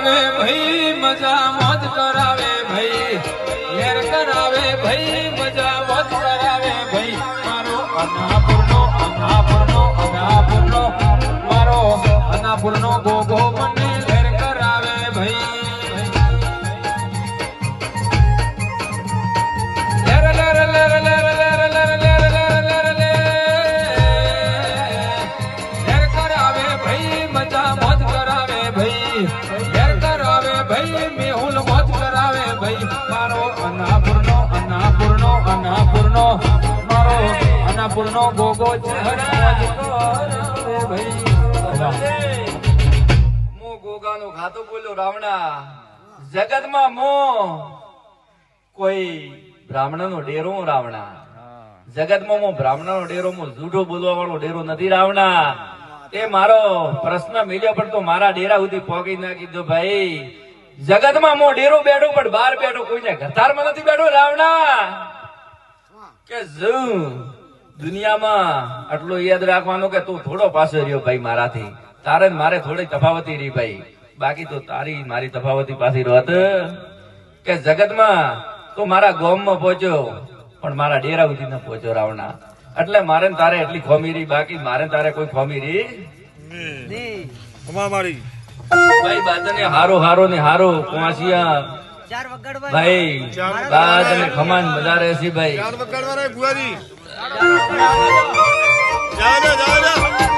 કરાવે ભાઈ મજા મોજ કરાવે ભાઈ લેર કરાવે ભાઈ મજા મોજ કરાવે ભાઈ મારો અનાપુરનો મારો અનાપુરનો ગોગો મને લેર કરાવે ભાઈ અનાપુરનો ગોગો મો ગોગાનો ખાતો બોલ્યો રાવણા જગતમાં મો કોઈ બ્રાહ્મણનો ડેરો રાવણા જગતમાં મો બ્રાહ્મણનો ડેરો મો જૂઠો બોલવા વાળો ડેરો નથી રાવણા એ મારો પ્રશ્ન મિલ્યો પણ તો મારા ડેરા સુધી પહોંચી નાખી દો ભાઈ જગતમાં મો ડેરો બેઠો પણ બહાર બેઠો કોઈને ઘરદારમાં નથી બેઠો રાવણા કે દુનિયામાં આટલું યાદ રાખવાનું કે તું થોડો પાછો રહ્યો ભાઈ મારાથી તારે મારે થોડી તફાવતી રહી ભાઈ બાકી તો તારી મારી તફાવતી પાછી રહત કે જગતમાં તું મારા ગામમાં પહોંચ્યો પણ મારા ડેરા સુધી ન પહોંચ્યો રાવણા એટલે મારે તારે એટલી ખોમી રહી બાકી મારે તારે કોઈ ખોમી રહી ભાઈ બાદને હારો ને હારો કુવાસિયા ભાઈ બાદ અને ખમાન બધા રહેશે ભાઈ જાઓ